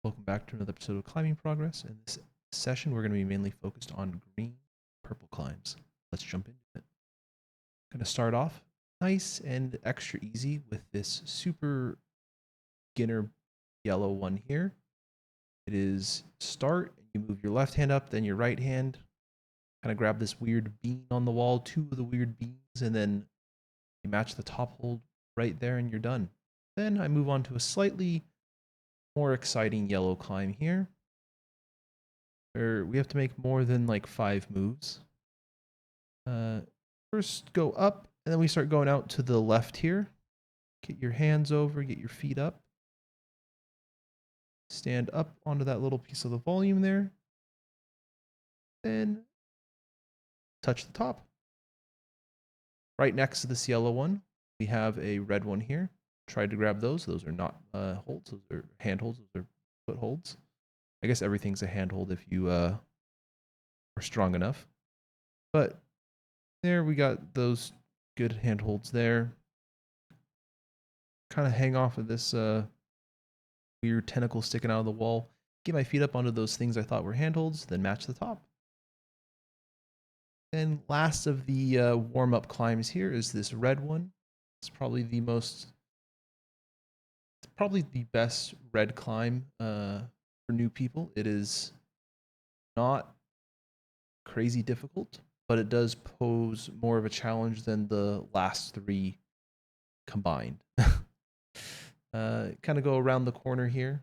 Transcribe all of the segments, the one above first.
Welcome back to another episode of Climbing Progress. In this session, we're going to be mainly focused on green, purple climbs. Let's jump into it. I'm going to start off nice and extra easy with this super beginner yellow one here. It is start, you move your left hand up, then your right hand, kind of grab this weird bean on the wall, two of the weird beans, and then you match the top hold right there and you're done. Then I move on to a slightly more exciting yellow climb here, where we have to make more than like 5 moves. First go up, and then we start going out to the left here. Get your hands over, get your feet up. Stand up onto that little piece of the volume there. Then touch the top. Right next to this yellow one, we have a red one here. Try to grab those. Those are not holds. Those are hand holds. Those are foot holds. I guess everything's a handhold if you are strong enough. But there we got those good handholds there. Kind of hang off of this weird tentacle sticking out of the wall. Get my feet up onto those things I thought were handholds, then match the top. And last of the warm-up climbs here is this red one. It's probably the best red climb for new people. It is not crazy difficult, but it does pose more of a challenge than the last 3 combined. Kind of go around the corner here.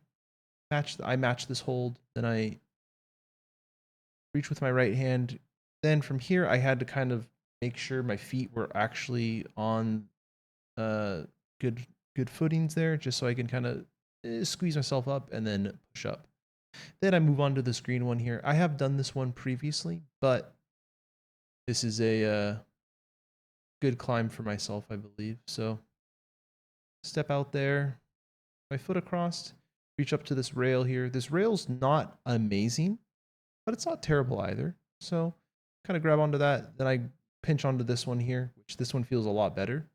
I match this hold, then I reach with my right hand. Then from here, I had to kind of make sure my feet were actually on good footings there, just so I can kind of squeeze myself up and then push up. Then I move on to this green one here. I have done this one previously, but this is a good climb for myself, I believe. So step out there, my foot across, reach up to this rail here. This rail's not amazing, but it's not terrible either. So kind of grab onto that. Then I pinch onto this one here, which this one feels a lot better.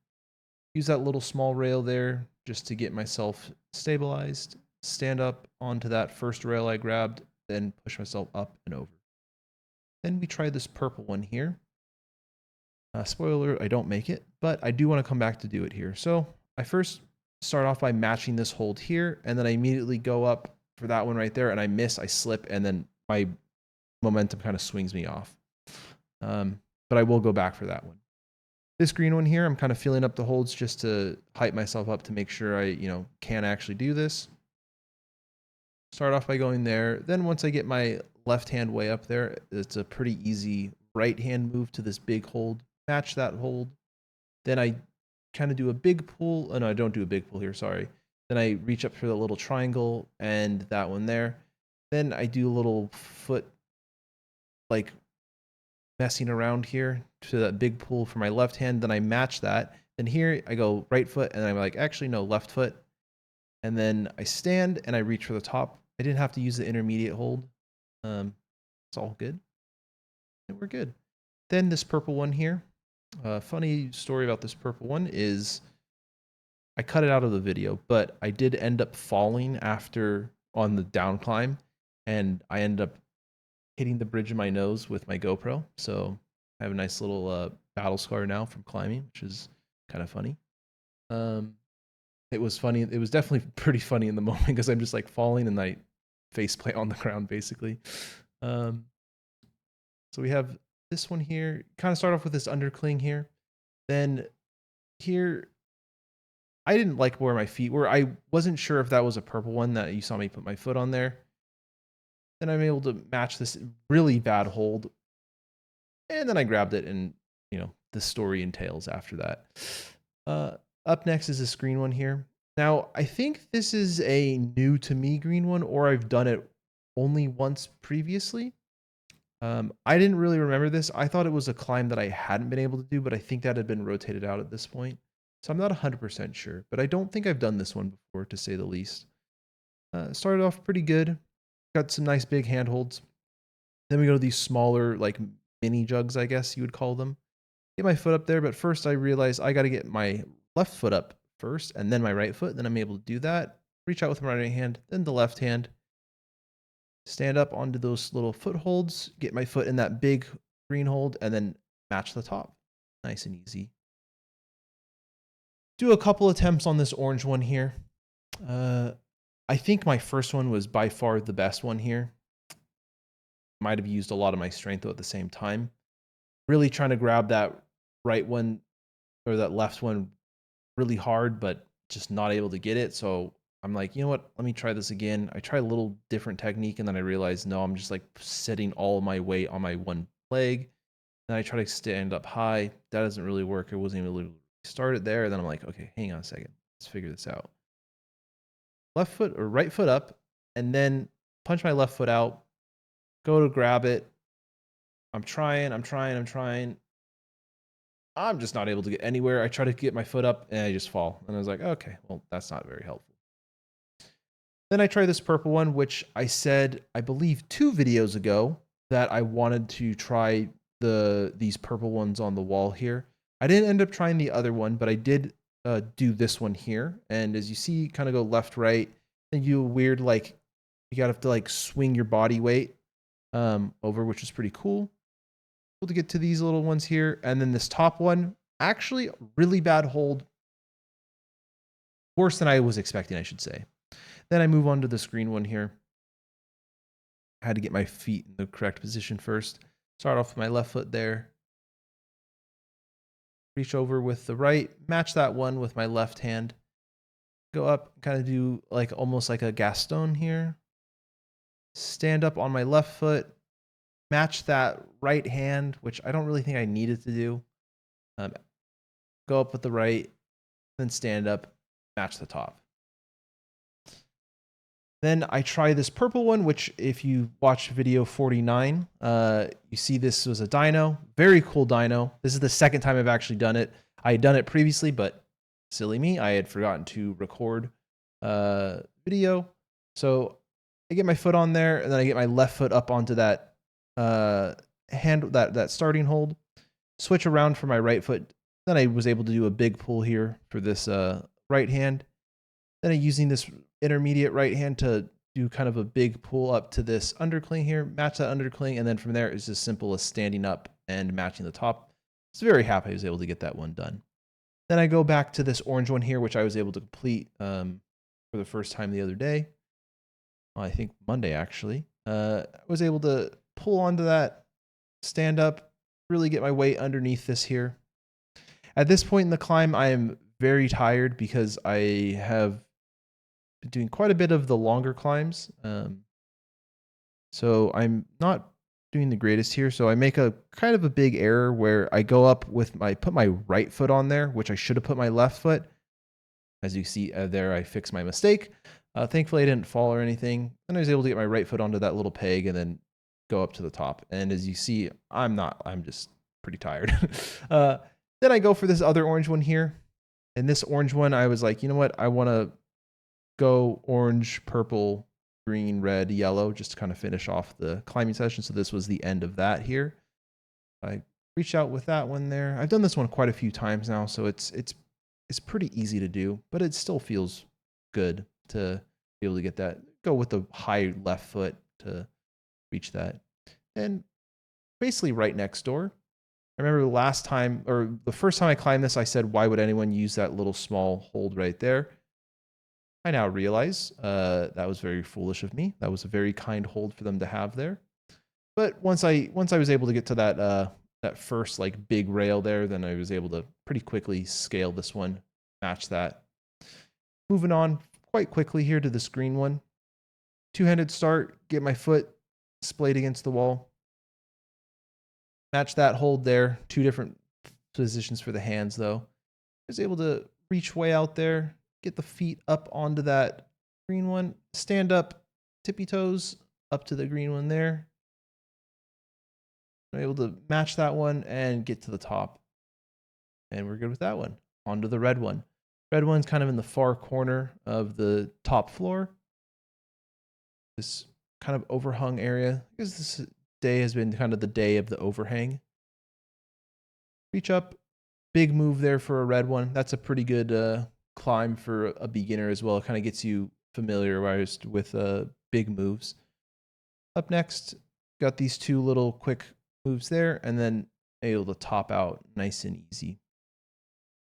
Use that little small rail there just to get myself stabilized. Stand up onto that first rail I grabbed, then push myself up and over. Then we try this purple one here. Spoiler, I don't make it, but I do want to come back to do it here. So I first start off by matching this hold here, and then I immediately go up for that one right there, and I miss, I slip, and then my momentum kind of swings me off. But I will go back for that one. This green one here, I'm kind of filling up the holds just to hype myself up to make sure I, can actually do this. Start off by going there. Then once I get my left hand way up there, it's a pretty easy right hand move to this big hold. Match that hold. Then I kind of do a big pull. Oh, no, I don't do a big pull here, sorry. Then I reach up for the little triangle and that one there. Then I do a little foot, like, messing around here to that big pull for my left hand. Then I match that. Then here I go right foot, and I'm like, actually, no, left foot. And then I stand and I reach for the top. I didn't have to use the intermediate hold. It's all good. And we're good. Then this purple one here. Funny story about this purple one is I cut it out of the video, but I did end up falling after on the down climb, and I ended up hitting the bridge of my nose with my GoPro. So I have a nice little battle scar now from climbing, which is kind of funny. It was funny. It was definitely pretty funny in the moment because I'm just like falling and I faceplant on the ground basically. So we have this one here. Kind of start off with this undercling here. Then here, I didn't like where my feet were. I wasn't sure if that was a purple one that you saw me put my foot on there. Then I'm able to match this really bad hold. And then I grabbed it, and the story entails after that. Up next is this green one here. Now, I think this is a new to me green one, or I've done it only once previously. I didn't really remember this. I thought it was a climb that I hadn't been able to do, but I think that had been rotated out at this point. So I'm not 100% sure, but I don't think I've done this one before, to say the least. Started off pretty good. Got some nice big handholds. Then we go to these smaller, like mini jugs, I guess you would call them. Get my foot up there, but first I realized I got to get my left foot up first and then my right foot. Then I'm able to do that. Reach out with my right hand, then the left hand. stand up onto those little footholds, get my foot in that big green hold, and then match the top. Nice and easy. Do a couple attempts on this orange one here. I think my first one was by far the best one here. Might have used a lot of my strength though at the same time. Really trying to grab that right one or that left one really hard, but just not able to get it. So I'm like, you know what? Let me try this again. I tried a little different technique and then I realized, no, I'm just like setting all my weight on my one leg. Then I try to stand up high. That doesn't really work. I wasn't even able to start it there. Then I'm like, okay, hang on a second. Let's figure this out. Left foot or right foot up, and then punch my left foot out. Go to grab it. I'm trying. I'm just not able to get anywhere. I try to get my foot up and I just fall. And I was like, okay, well, that's not very helpful. Then I try this purple one, which I said, I believe 2 videos ago that I wanted to try these purple ones on the wall here. I didn't end up trying the other one, but I did do this one here. And as you see, kind of go left, right, and you weird, like, you gotta have to like swing your body weight over, which is pretty cool. To get to these little ones here. And then this top one, actually really bad hold. Worse than I was expecting, I should say. Then I move on to the screen one here. I had to get my feet in the correct position first. Start off with my left foot there. Reach over with the right, match that one with my left hand. Go up, kind of do like almost like a Gaston here. Stand up on my left foot. Match that right hand, which I don't really think I needed to do. Go up with the right, then stand up, match the top. Then I try this purple one, which if you watch video 49, you see this was a dyno. Very cool dyno. This is the second time I've actually done it. I had done it previously, but silly me, I had forgotten to record video. So I get my foot on there, and then I get my left foot up onto that that starting hold, switch around for my right foot. Then I was able to do a big pull here for this right hand. Then I'm using this intermediate right hand to do kind of a big pull up to this undercling here, match that undercling, and then from there it's as simple as standing up and matching the top. I was very happy I was able to get that one done. Then I go back to this orange one here, which I was able to complete for the first time the other day. Well, I think Monday actually. I was able to pull onto that, stand up, really get my weight underneath this here. At this point in the climb, I am very tired because I have been doing quite a bit of the longer climbs. So I'm not doing the greatest here. So I make a kind of a big error where I go up with put my right foot on there, which I should have put my left foot. As you see there, I fixed my mistake. Thankfully, I didn't fall or anything. And I was able to get my right foot onto that little peg and then go up to the top. And as you see, I'm just pretty tired. Then I go for this other orange one here. And this orange one, I was like, you know what? I want to go orange, purple, green, red, yellow, just to kind of finish off the climbing session. So this was the end of that here. I reached out with that one there. I've done this one quite a few times now, so it's pretty easy to do, but it still feels good to be able to get that. Go with the high left foot to reach that. And basically right next door. I remember the last time, or the first time I climbed this, I said, why would anyone use that little small hold right there? I now realize that was very foolish of me. That was a very kind hold for them to have there. But once I was able to get to that first like big rail there, then I was able to pretty quickly scale this one, match that. Moving on quite quickly here to this green one. Two-handed start, get my foot splayed against the wall. Match that hold there. 2 different positions for the hands though. I was able to reach way out there, get the feet up onto that green one, stand up, tippy toes up to the green one there. I'm able to match that one and get to the top. And we're good with that one. On to the red one. Red one's kind of in the far corner of the top floor. This kind of overhung area, because this day has been kind of the day of the overhang. Reach up, big move there for a red one. That's a pretty good climb for a beginner as well. It kind of gets you familiarized with big moves. Up next, got these two little quick moves there, and then able to top out nice and easy.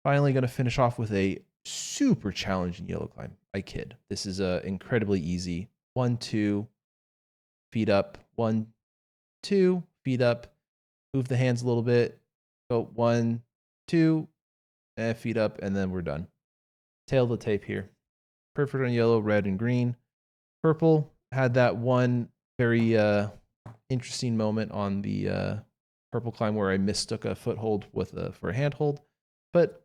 Finally, going to finish off with a super challenging yellow climb. I kid. This is incredibly easy. 1, 2, feet up. 1, 2, feet up. Move the hands a little bit. Go 1, 2, and feet up, and then we're done. Tail the tape here. Perfect on yellow, red, and green. Purple had that one very interesting moment on the purple climb where I mistook a foothold with for a handhold. But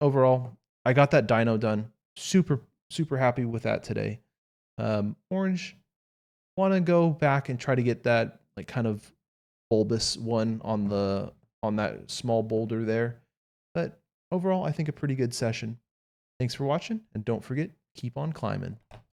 overall, I got that dyno done. Super happy with that today. Orange, want to go back and try to get that like kind of bulbous one on that small boulder there. But overall, I think a pretty good session. Thanks for watching, and don't forget, keep on climbing.